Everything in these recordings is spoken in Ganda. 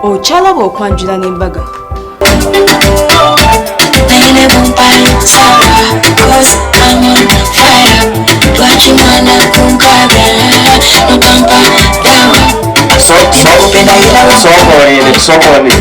Ochalaba okwanjula n'embaga. Sokoni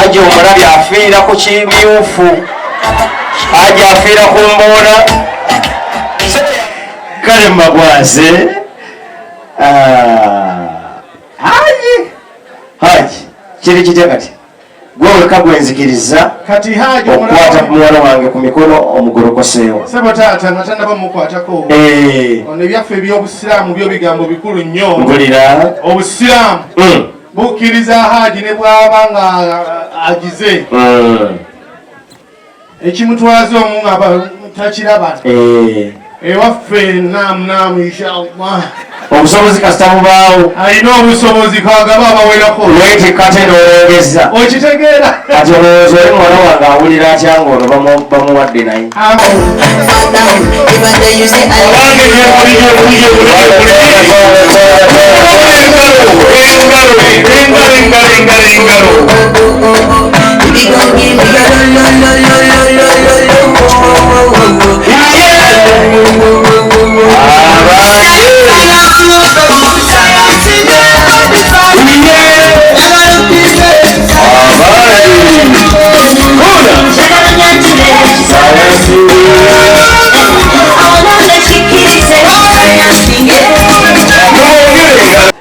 aje omulabi afiira ku kimyufu aje afiira ku mboona kale magwaze haji kiri kitya kati gwe weka gwenzikiriza kati haji okwata mwana wange ku mikono omugolokoseewo sebo taata natanda bamukwatako ono ebyaffe eby'obusiraamu byo bigambo bikulu nnyo mpulira obusiraamu bukkiriza haji ne bw'aba nga agize ekimutwaza omu nga takiraba ewaffe naamu inshallah obusobozi kasita bubaawo alina obusobozi kwagaba abawerako lweti kate n'oyongeza okitegeera kati olowooza oli mwana wange awulira atya ng'ono bamuwadde naye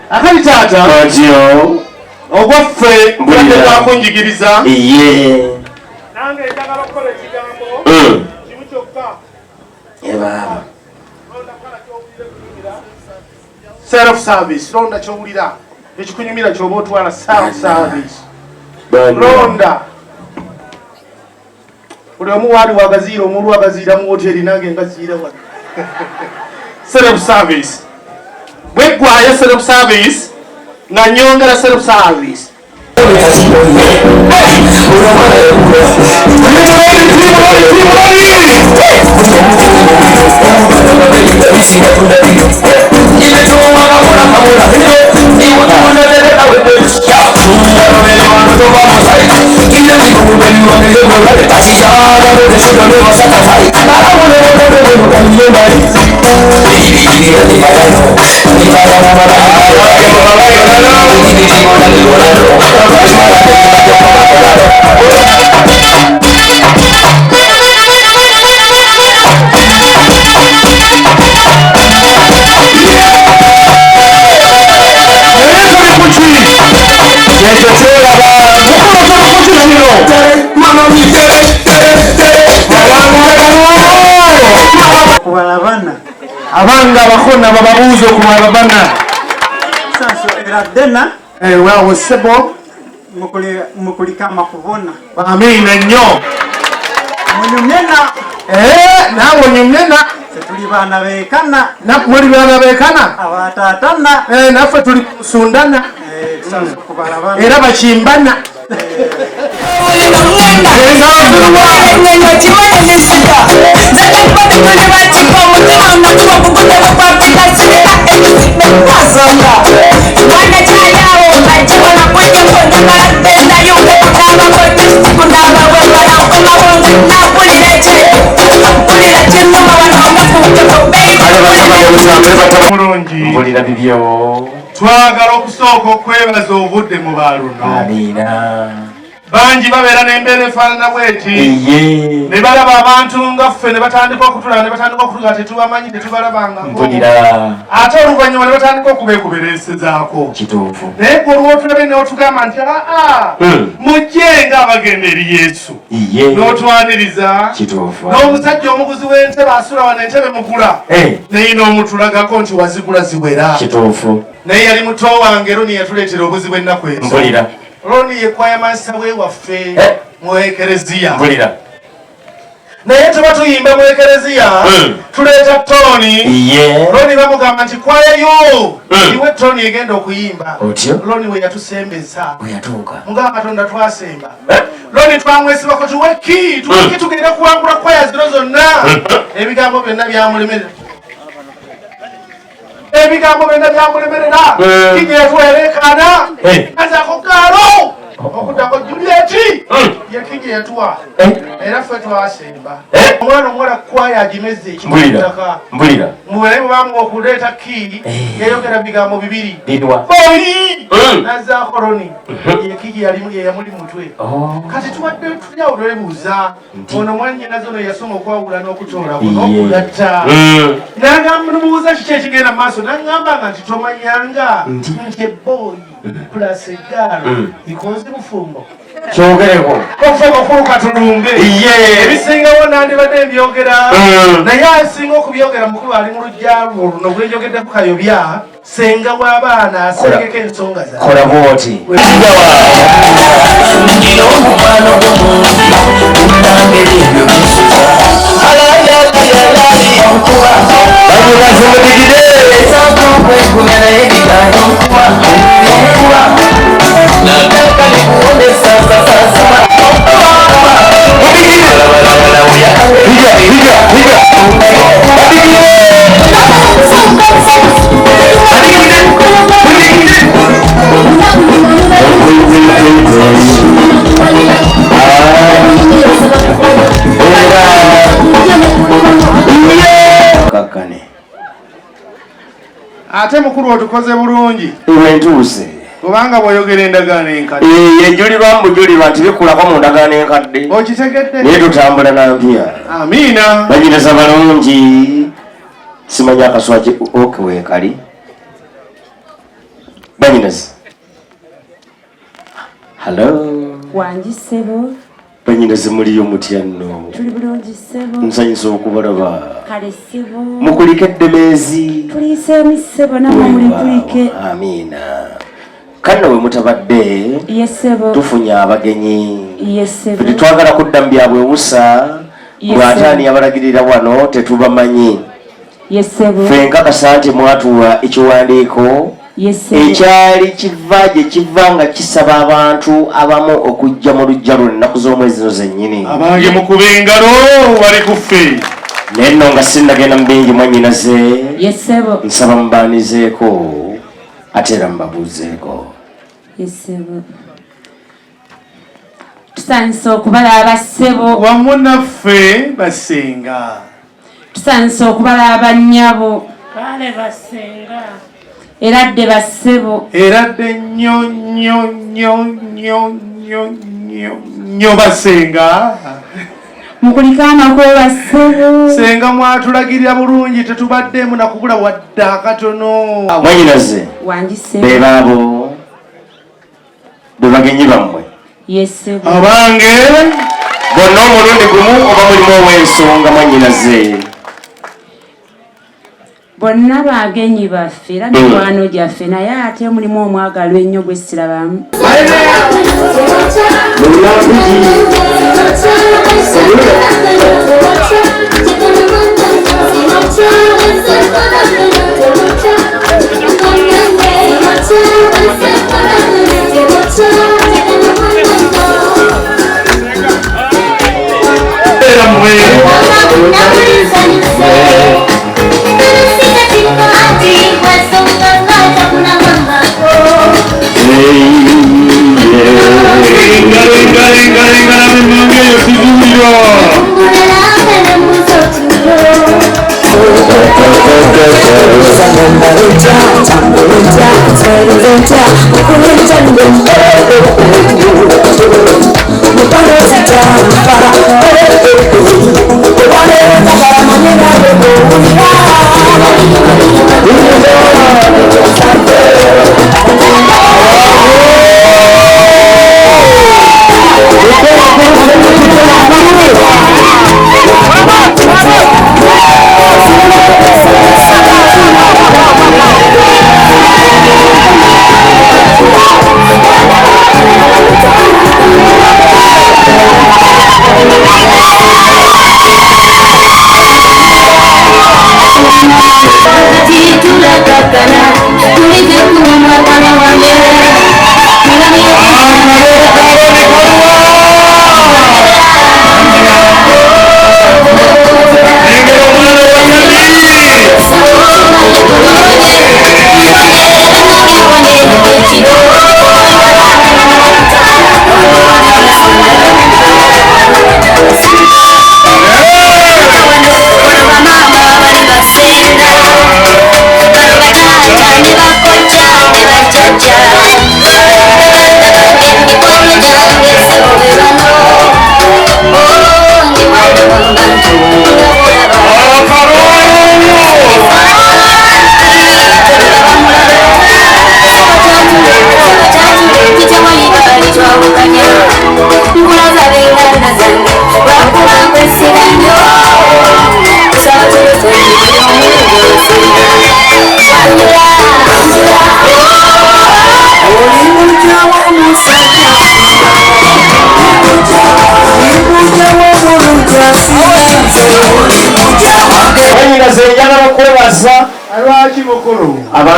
akali taata ogwaffe mbulidde bwakunjigiriza nange njagala okukola ekigambo kimu kyokka self service londa kyowulira ekikunyumira kyoba otwala self service londa buli omu waali wagaziira omulu wagaziira mu hoteri nange ngaziira wa self service bweggwayo self service nga nyongera self service abanga abakona bababuuza okumala bana eradena wawe sebo mukulika makubona amina nnyo munyumyena nawe onyumyena tuli baana beekana muli baana beekana abataatana naffe tuli kusundana era bakimbana mpulira bibyo twagala okusooka okwebaza obudde mu baaluno bangi babeera n'embeera efaanana bweti ne balaba abantu nga ffe ne batandika okutulaba ne batandika okutuga tetubamanyi tetubalabangako ate oluvannyuma ne batandika okubeekubereesezaako naye gwe olwotulabe neotugamba nti mujje nga abagenda eri yesu n'otwaniriza n'omusajja omuguzi w'entebe asula wano entebe mugula naye n'omutulagako nti wazigula ziwera naye yali muto wange Ronnie yatuleetera obuzi bw'ennaku ezo Ronnie yekwaya maasa wewaffe mu ekereziya naye tuba tuyimba mu ekereziya tuleeta Tony Ronnie bamugamba nti kwayayo iwe Tony egenda okuyimba Ronnie we yatusembeza mugamba Katonda twasemba Ronnie twamwesibako tuweki tugenda kuwangula kwaya zino zonna ebigambo byonna byamulemerera ebigambo byonna byamulemerera kijja yatuwereekaana azako gaalo gye yatuwa era ffe twasemba omwana omuwala kwaya agimeze ekimutaka mubulayi bwebamu okuleeta kii yayogera bigambo bibiri nazaako Ronnie ekigi yeyamuli mutwe kati tubadde tulyawo twebuuza ono mwannyinaze ono yasoma okwawula n'okutoola n'okugatta nagamba nomubuuza kiki ekigenda mu maaso nagambanga nti tomanyanga nti eboyi plus egaalo ikoze bufumbo kyogereko ofuba okuluka tulumbe ebisingawo nandibadde mbyogera naye asinga okubyogera mukulu ali mu lujja luno gwenjogeddeko kayobya senga w'abaana asengeko ensonga kola bwoti ate mukulu otukoze bulungi wentuuse kubanga bw'oyogera endagaano enkadde yenjulirwa mbujulirwa nti bikulako mu ndagaano enkadde okitegedde naye tutambula nampya amiina banyinaza balungi simanya akaswa ki okwekali banyinaza halo wanjisebo banyinaze muliyo mutya nno tuli bulungi sebo nsanyusa okubalaba kale sebo mukulike eddemezi tulise emisebo namwe muli kulike amiina kanno we mutabadde yesebo tufunye abagenyi yesebo tetwagala kudda mu byabwewusa bw'ataani yabalagirira wano tetubamanyi yesebo ffe nkakasa nti mwatuwa ekiwandiiko ekyali kiva gye kiva nga kisaba abantu abamu okujja mu lujja luno ennaku z'omwezi zino zennyini abange mukube engalo bali ku ffe naye nno nga sinnagenda mu bingi mwannyinaze yesebo nsaba mubaanizeeko ate era mubabuuzeeko yesebo tusanyusa okubalaba ssebo wamu naffe basenga tusanyusa okubalaba nnyabo kale basenga era dde bassebo era dde nnyo nnyo nnyo nnyo nnyo nnyo nnyo basenga mukulike amakubo bassebo senga mwatulagirira bulungi tetubaddemu nakubula wadde akatono mwanyinaze wanjisebo bebaabo be bagenyi bammwe yesebo abange bonna omulundi gumu oba mulimu ow'ensonga mwanyinaze bonna bagenyi baffe era mikwano gyaffe naye ate mulimu omwagalwa ennyo gwe sirabamu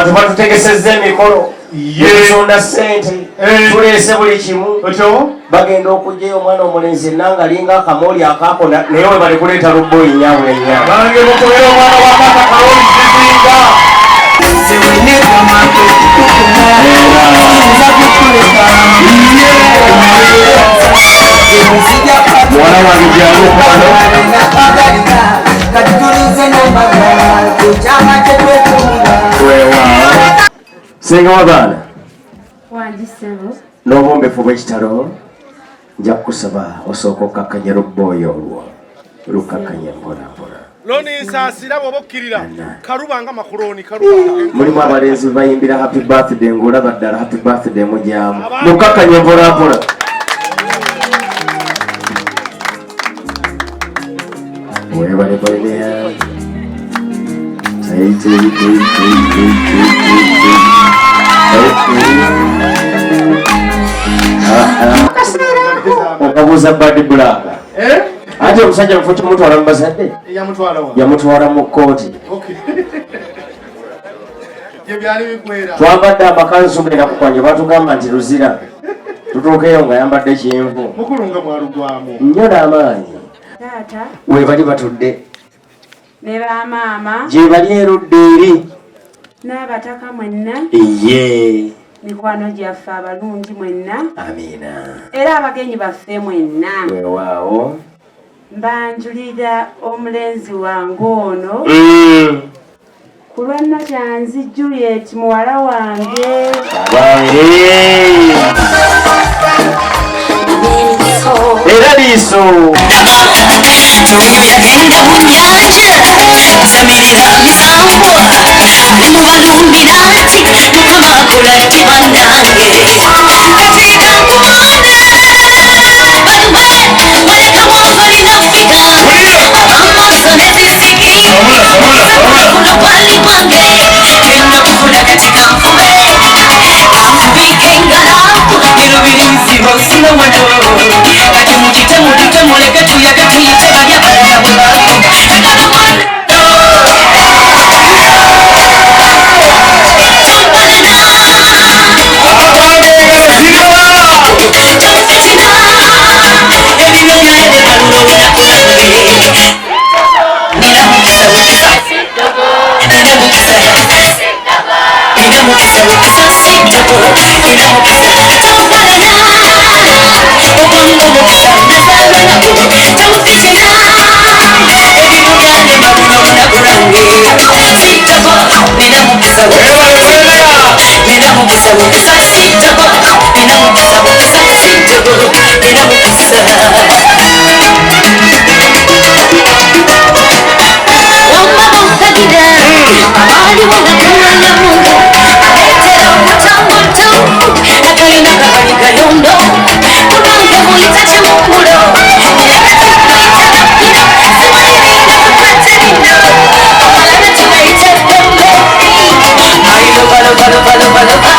abantu batutegesezza emikolo yesonda ssente tuleese buli kimu bagenda okugyayo omwana omulenzi enanga alinga akamooli akakona naye we bali kuleeta lubboyi nyabula enyama bange mukubeera omwana wamaka kaloli zizinga mwana wange Jjagwe senga w'abaana n'obwombefu bw'ekitalo nja kukusaba osooka okakkanya lubbooyo olwo lukakkanya mpolampola Ronnie nsasira bw'oba okkirira kalubanga makuloni kalubanga mulimu abalenzi bayimbira happy birthday ng'olaba ddala happy birthday mujyamu mukakkanya mpolampola webale balea okabuuza badi bulaga ate omusajja mufu kimutwala mu bazadde yamutwala mu kkooti twambadde amakanzu nakukwanye batugamba nti luzira tutuukeyo nga yambadde kyenvu nnyo n'amaanyi webali batudde ne bamaama gye bali erudde eri n'abataka mwenna ye mikwano gyaffe abalungi mwenna amiina era abagenyi baffe mwenna weewaawo mbanjulira omulenzi wange ono ku lwa nnakyanzi Juliet muwala wange era liiso yagenda mu nyanja semirira misango ali mu balumbira nti mukama akola ki bannange kateeka nkumonde balume waleka wambalina fika amaaso nezisiki kuno bwali bwange genda kufuna kati kanfume kanfubiike engala bino bizibu sina wano kati mukite muleke tuyage tuyite balya balala bwe bakoma Balo